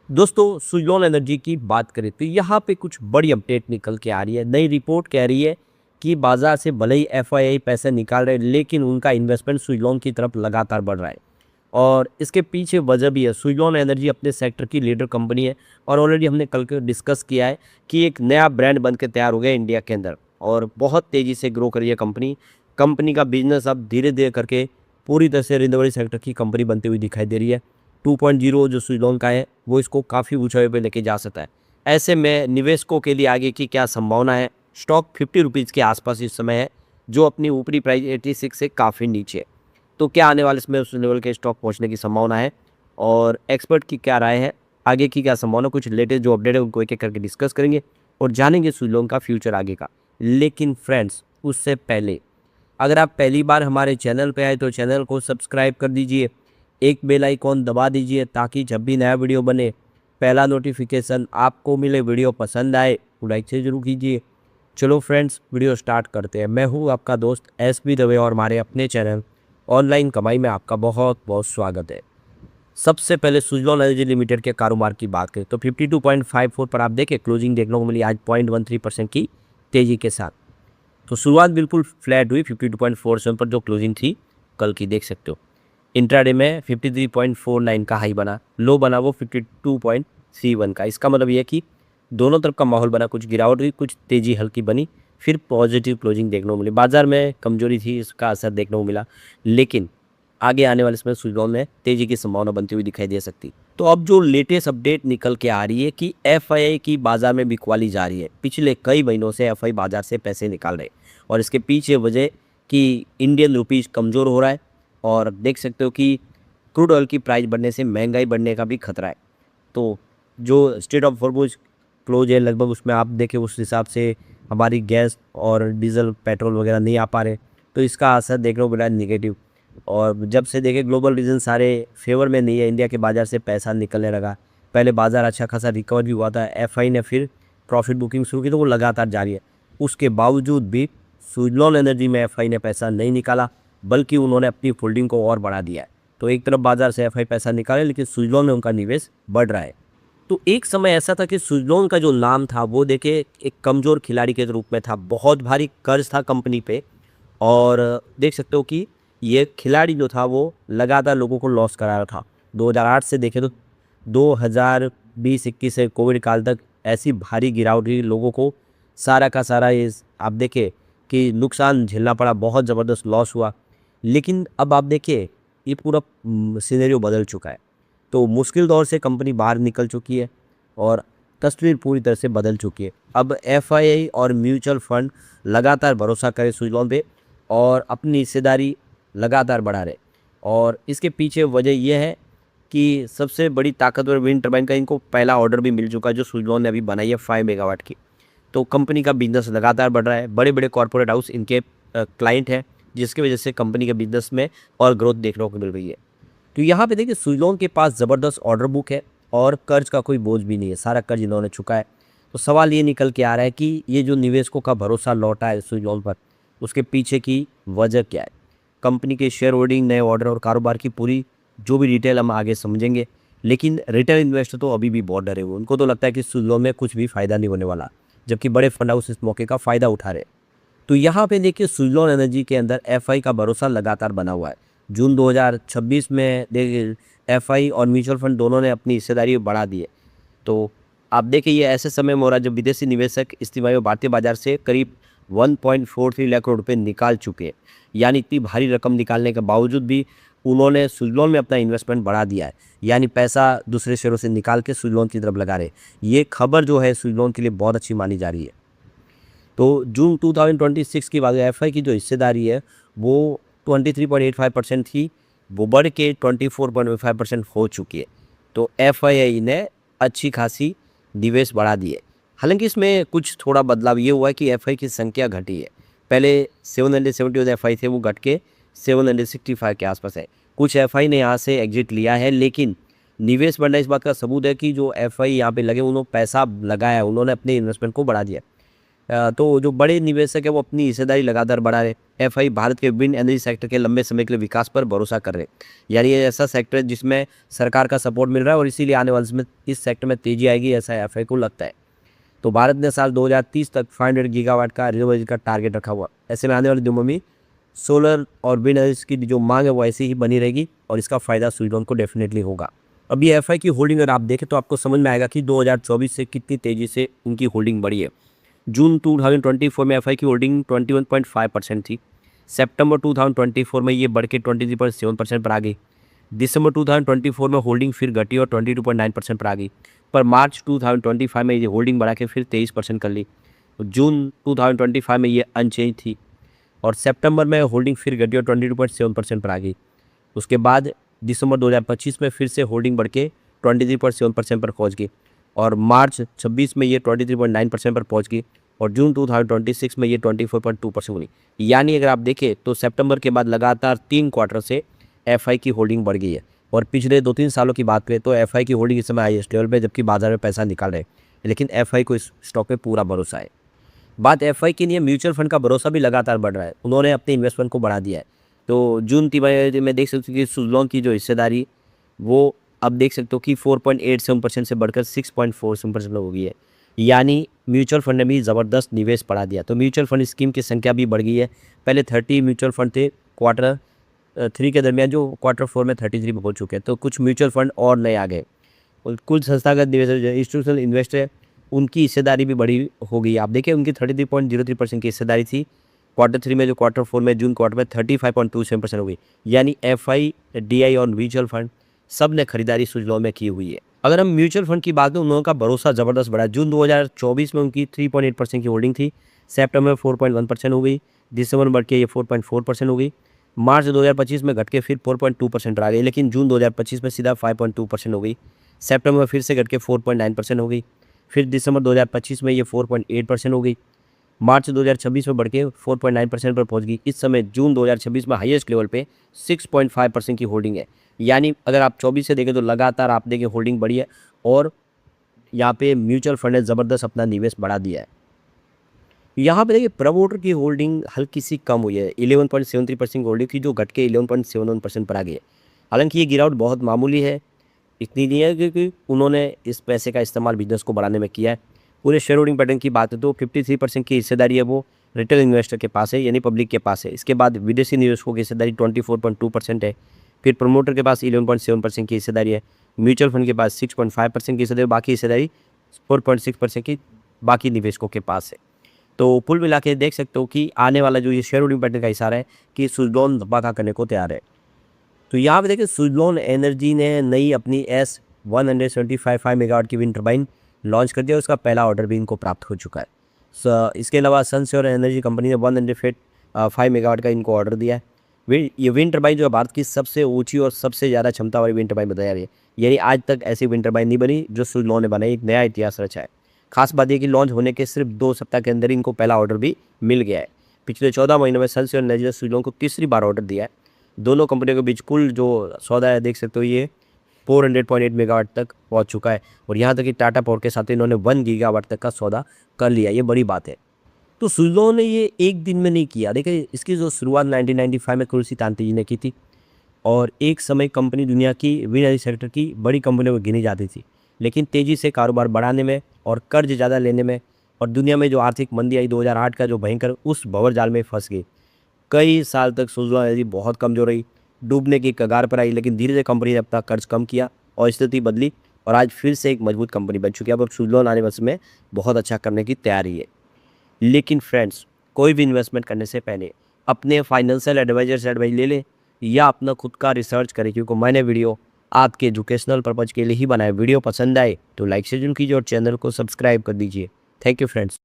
दोस्तों सुजलॉन एनर्जी की बात करें तो यहाँ पे कुछ बड़ी अपडेट निकल के आ रही है। नई रिपोर्ट कह रही है कि बाजार से भले ही एफआईआई पैसे निकाल रहे हैं लेकिन उनका इन्वेस्टमेंट सुजलॉन की तरफ लगातार बढ़ रहा है। और इसके पीछे वजह भी है, सुजलॉन एनर्जी अपने सेक्टर की लीडर कंपनी है और ऑलरेडी हमने कल के डिस्कस किया है कि एक नया ब्रांड बन के तैयार हो गया इंडिया के अंदर और बहुत तेज़ी से ग्रो करी है कंपनी। कंपनी का बिजनेस अब धीरे धीरे करके पूरी तरह से रिन्यूएबल सेक्टर की कंपनी बनती हुई दिखाई दे रही है। 2.0 जो सुजलॉन का है वो इसको काफ़ी ऊंचाई पे लेके जा सकता है। ऐसे में निवेशकों के लिए आगे की क्या संभावना है? स्टॉक 50 रुपीज़ के आसपास इस समय है, जो अपनी ऊपरी प्राइस 86 से काफ़ी नीचे है। तो क्या आने वाले इसमें उस लेवल के स्टॉक पहुंचने की संभावना है और एक्सपर्ट की क्या राय है, आगे की क्या संभावना, कुछ लेटेस्ट जो अपडेट है उनको एक एक करके डिस्कस करेंगे और जानेंगे सुजलॉन का फ्यूचर आगे का। लेकिन फ्रेंड्स उससे पहले अगर आप पहली बार हमारे चैनल पे आए तो चैनल को सब्सक्राइब कर दीजिए, एक बेल आइकॉन दबा दीजिए ताकि जब भी नया वीडियो बने पहला नोटिफिकेशन आपको मिले। वीडियो पसंद आए तो लाइक से जरूर कीजिए। चलो फ्रेंड्स वीडियो स्टार्ट करते हैं। मैं हूँ आपका दोस्त एसबी दवे और हमारे अपने चैनल ऑनलाइन कमाई में आपका बहुत बहुत स्वागत है। सबसे पहले सुजलॉन एनर्जी लिमिटेड के कारोबार की बात करें तो 52.54 पर आप देखें क्लोजिंग देखने को मिली आज 0.13% की तेज़ी के साथ। तो शुरुआत बिल्कुल फ्लैट हुई 52.47 पर जो क्लोजिंग थी कल की देख सकते हो। इंट्राडे में 53.49 का हाई बना, लो बना वो 52.31 का। इसका मतलब ये है कि दोनों तरफ का माहौल बना, कुछ गिरावट हुई, कुछ तेज़ी हल्की बनी, फिर पॉजिटिव क्लोजिंग देखने को मिली। बाजार में कमजोरी थी, इसका असर देखने को मिला, लेकिन आगे आने वाले समय सुजलॉन में तेज़ी की संभावना बनती हुई दिखाई दे सकती। तो अब जो लेटेस्ट अपडेट निकल के आ रही है कि एफआईआई की बाजार में बिकवाली जा रही है। पिछले कई महीनों से एफआई बाजार से पैसे निकाल रहे हैं और इसके पीछे वजह कि इंडियन रुपीज़ कमज़ोर हो रहा है और देख सकते हो कि क्रूड ऑयल की प्राइस बढ़ने से महंगाई बढ़ने का भी खतरा है। तो जो स्टेट ऑफ हॉर्मुज़ क्लोज है लगभग, उसमें आप देखें उस हिसाब से हमारी गैस और डीजल पेट्रोल वगैरह नहीं आ पा रहे, तो इसका असर देखने को मिला है निगेटिव। और जब से देखें ग्लोबल रीजन सारे फेवर में नहीं है, इंडिया के बाज़ार से पैसा निकलने लगा। पहले बाज़ार अच्छा खासा रिकवर भी हुआ था, एफआई ने फिर प्रॉफिट बुकिंग शुरू की तो वो लगातार जारी है। उसके बावजूद भी सुजलॉन एनर्जी में एफआई ने पैसा नहीं निकाला बल्कि उन्होंने अपनी होल्डिंग को और बढ़ा दिया है। तो एक तरफ बाजार से एफआई पैसा निकाले लेकिन सुजलॉन में उनका निवेश बढ़ रहा है। तो एक समय ऐसा था कि सुजलॉन का जो नाम था वो देखे एक कमज़ोर खिलाड़ी के रूप में था, बहुत भारी कर्ज था कंपनी पे और देख सकते हो कि ये खिलाड़ी जो था वो लगातार लोगों को लॉस करा रहा था। 2008 से देखें तो 2020-21 से कोविड काल तक ऐसी भारी गिरावट हुई, लोगों को सारा का सारा ये आप देखें कि नुकसान झेलना पड़ा, बहुत ज़बरदस्त लॉस हुआ। लेकिन अब आप देखिए ये पूरा सिनेरियो बदल चुका है। तो मुश्किल दौर से कंपनी बाहर निकल चुकी है और तस्वीर पूरी तरह से बदल चुकी है। अब एफआईआई और म्यूचुअल फंड लगातार भरोसा करें सुजलॉन पे और अपनी हिस्सेदारी लगातार बढ़ा रहे। और इसके पीछे वजह यह है कि सबसे बड़ी ताकतवर विंड टर्बाइन का इनको पहला ऑर्डर भी मिल चुका है जो सुजलॉन ने अभी बनाई है 5 मेगावाट की। तो कंपनी का बिजनेस लगातार बढ़ रहा है, बड़े बड़े कॉर्पोरेट हाउस इनके क्लाइंट हैं, जिसकी वजह से कंपनी के बिजनेस में और ग्रोथ देखने को मिल रही है। तो यहाँ पे देखिए सुजलॉन के पास ज़बरदस्त ऑर्डर बुक है और कर्ज का कोई बोझ भी नहीं है, सारा कर्ज इन्होंने चुका है। तो सवाल ये निकल के आ रहा है कि ये जो निवेशकों का भरोसा लौटा है सुजलॉन पर, उसके पीछे की वजह क्या है? कंपनी के शेयर होल्डिंग, नए ऑर्डर और कारोबार की पूरी जो भी डिटेल हम आगे समझेंगे। लेकिन रिटेल इन्वेस्टर तो अभी भी बहुत डरे हुए, उनको तो लगता है कि सुजलॉन में कुछ भी फ़ायदा नहीं होने वाला, जबकि बड़े फंड हाउस इस मौके का फ़ायदा उठा रहे। तो यहाँ पे देखिए सुजलॉन एनर्जी के अंदर एफआई का भरोसा लगातार बना हुआ है। जून 2026 में देखिए एफआई और म्यूचुअल फंड दोनों ने अपनी हिस्सेदारी बढ़ा दी है। तो आप देखिए ये ऐसे समय में हो रहा है जब विदेशी निवेशक इस तिमाही में भारतीय बाजार से करीब 1.43 लाख करोड़ रुपये निकाल चुके हैं। यानी इतनी भारी रकम निकालने के बावजूद भी उन्होंने सुजलॉन में अपना इन्वेस्टमेंट बढ़ा दिया है, यानी पैसा दूसरे शेयरों से निकाल के सुजलॉन की तरफ लगा रहे। ये खबर जो है सुजलॉन के लिए बहुत अच्छी मानी जा रही है। तो जून 2026 की बात, एफआई की जो हिस्सेदारी है वो 23.85% थी, वो बढ़ के 24.5% हो चुकी है। तो एफआईआई ने अच्छी खासी निवेश बढ़ा दी है। हालांकि इसमें कुछ थोड़ा बदलाव ये हुआ है कि एफआई की संख्या घटी है। पहले 770 एफआई थे, वो घट के 765 के आसपास है। कुछ एफआई ने यहाँ से एग्जिट लिया है, लेकिन निवेश बढ़ना इस बात का सबूत है कि जो एफआई यहाँ पे लगे उन्होंने पैसा लगाया, उन्होंने अपने इन्वेस्टमेंट को बढ़ा दिया। तो जो बड़े निवेशक है वो अपनी हिस्सेदारी लगातार बढ़ा रहे। एफआई भारत के विंड एनर्जी सेक्टर के लंबे समय के लिए विकास पर भरोसा कर रहे हैं। यानी ये ऐसा सेक्टर है जिसमें सरकार का सपोर्ट मिल रहा है और इसीलिए आने वाले समय इस सेक्टर में तेजी आएगी, ऐसा एफआई को लगता है। तो भारत ने साल 2030 तक 500 गीगावाट का रिन्यूएबल का टारगेट रखा हुआ। ऐसे में आने वाले दिनों में सोलर और विंड एनर्जी की जो मांग है वो ऐसी ही बनी रहेगी और इसका फायदा स्वीडन को डेफिनेटली होगा। अब ये एफआई की होल्डिंग अगर आप देखें तो आपको समझ में आएगा कि 2024 से कितनी तेजी से उनकी होल्डिंग बढ़ी है। जून 2024 में एफआई की होल्डिंग 21.5% थी। सितंबर 2024 में ये बढ़ के 23.7% पर आ गई। दिसंबर 2024 में होल्डिंग फिर घटी और 22.9% पर आ गई। पर मार्च 2025 में ये होल्डिंग बढ़ा के फिर 23% कर ली। जून 2025 में ये अनचेंज थी और सितंबर में होल्डिंग फिर घटी और 22.7% पर आ गई। उसके बाद दिसंबर 2025 में फिर से होल्डिंग बढ़ के 23.7% पर पहुंच गई और मार्च 26 में ये 23.9% पर पहुंच गई और जून 2026 में ये 24.2% हुई। यानी अगर आप देखें तो सितंबर के बाद लगातार 3 क्वार्टर से एफआई की होल्डिंग बढ़ गई है और पिछले 2-3 सालों की बात करें तो एफआई की होल्डिंग इस समय हाईएस्ट लेवल पे, जबकि बाजार में पैसा निकाल रहे हैं, लेकिन एफआई को इस स्टॉक पे पूरा भरोसा है। बात एफआई की नहीं है, म्यूचुअल फंड का भरोसा भी लगातार बढ़ रहा है। उन्होंने अपने इन्वेस्टमेंट को बढ़ा दिया है। तो जून तिमाही में देख सकते हो कि सुजलॉन की जो हिस्सेदारी वो अब देख सकते हो कि 4.87% से बढ़कर 6.47% हो गई है। यानी म्यूचुअल फंड ने भी ज़बरदस्त निवेश बढ़ा दिया। तो म्यूचुअल फंड स्कीम की संख्या भी बढ़ गई है। पहले 30 म्यूचुअल फंड थे, क्वार्टर 3 के दरमियान जो क्वार्टर 4 में 33 हो चुके हैं। तो कुछ म्यूचुअल फंड और नए आ गए और कुल संस्थागत निवेशक जो इंस्टीट्यूशनल इन्वेस्टर है उनकी हिस्सेदारी भी बड़ी हो गई। आप देखिए उनकी 33.03% की हिस्सेदारी थी क्वार्टर 3 में, जो क्वार्टर 4 में जून क्वार्टर में 35.27% हो गई। यानी एफआई, डीआई और म्यूचुअल फंड सब ने खरीदारी सुजलॉन में की हुई है। अगर हम म्यूचुअल फंड की बात करें, उन लोगों का भरोसा ज़बरदस्त बढ़ा। जून 2024 में उनकी 3.8% की होल्डिंग थी, सितंबर में 4.1% हो गई, दिसंबर में बढ़ के ये 4.4% हो गई, मार्च 2025 में घट के फिर 4.2% पर आ गई, लेकिन जून 2025 में सीधा 5.2% हो गई, सितंबर में फिर से घट के 4.9% हो गई, फिर दिसंबर 2025 में ये 4.8% हो गई, मार्च 2026 में बढ़ के 4.9% पर पहुंच गई। इस समय जून 2026 में हाईएस्ट लेवल पे 6.5% की होल्डिंग है। यानी अगर आप 24 से देखें तो लगातार आप देखें होल्डिंग बढ़ी है और यहाँ पे म्यूचुअल फंड ने ज़बरदस्त अपना निवेश बढ़ा दिया है। यहाँ पे देखिए प्रमोटर की होल्डिंग हल्की सी कम हुई है, 11.73% होल्डिंग थी जो घट के 11.71% पर आ गई है। हालांकि ये गिरावट बहुत मामूली है, इतनी नहीं है क्योंकि उन्होंने इस पैसे का इस्तेमाल बिजनेस को बढ़ाने में किया है। पूरे शेयर होल्डिंग पैटर्न की बात है तो 53% की हिस्सेदारी है वो रिटेल इन्वेस्टर के पास है, यानी पब्लिक के पास है। इसके बाद विदेशी निवेशकों की हिस्सेदारी 24.2% है। फिर प्रमोटर के पास 11.7% की हिस्सेदारी है, म्यूचुअल फंड के पास 6.5% की हिस्सेदारी, बाकी हिस्सेदारी 4.6% की बाकी निवेशकों के पास है। तो कुल मिला के देख सकते हो कि आने वाला जो ये शेयर होल्डिंग पैटर्न का इशारा है कि सुजलॉन धमाका करने को तैयार है। तो यहाँ पे देखिए सुजलॉन एनर्जी ने नई अपनी S175 मेगावाट की विंड टर्बाइन लॉन्च कर दिया, उसका पहला ऑर्डर भी इनको प्राप्त हो चुका है। इसके अलावा सनश्योर एनर्जी कंपनी ने 105 मेगावाट का इनको ऑर्डर दिया है। ये विंड टर्बाइन जो है भारत की सबसे ऊंची और सबसे ज़्यादा क्षमता वाली विंड टर्बाइन बताई जा रही है। यानी आज तक ऐसी विंड टर्बाइन नहीं बनी जो सुजलॉन ने बनाई, एक नया इतिहास रचा है। खास बात यह कि लॉन्च होने के सिर्फ 2 सप्ताह के अंदर इनको पहला ऑर्डर भी मिल गया है। पिछले 14 महीनों में सनश्योर एनर्जी ने सुजलॉन को तीसरी बार ऑर्डर दिया है। दोनों कंपनियों के बीच कुल जो सौदा है देख सकते हो ये 400.8 मेगावाट तक पहुंच चुका है और यहाँ तक कि टाटा पावर के साथ इन्होंने 1 गीगावाट तक का सौदा कर लिया। ये बड़ी बात है। तो सुजलॉन ने ये एक दिन में नहीं किया। देखिए इसकी जो शुरुआत 1995 में कुलसी तांती जी ने की थी और एक समय कंपनी दुनिया की विंड एनर्जी सेक्टर की बड़ी कंपनियों में गिनी जाती थी, लेकिन तेज़ी से कारोबार बढ़ाने में और कर्ज ज़्यादा लेने में और दुनिया में जो आर्थिक मंदी आई 2008 का जो भयंकर, उस भंवर जाल में फंस गई। कई साल तक सुजलॉन एनर्जी बहुत कमज़ोर रही, डूबने की कगार पर आई, लेकिन धीरे धीरे कंपनी ने अपना कर्ज कम किया और स्थिति बदली और आज फिर से एक मजबूत कंपनी बन चुकी है। अब सुजलॉन आने वाले में बहुत अच्छा करने की तैयारी है। लेकिन फ्रेंड्स, कोई भी इन्वेस्टमेंट करने से पहले अपने फाइनेंशियल एडवाइजर से एडवाइस ले लें या अपना खुद का रिसर्च करें, क्योंकि मैंने वीडियो आपके एजुकेशनल पर्पज़ के लिए ही बनाया। वीडियो पसंद आए तो लाइक से जरूर कीजिए और चैनल को सब्सक्राइब कर दीजिए। Thank you friends.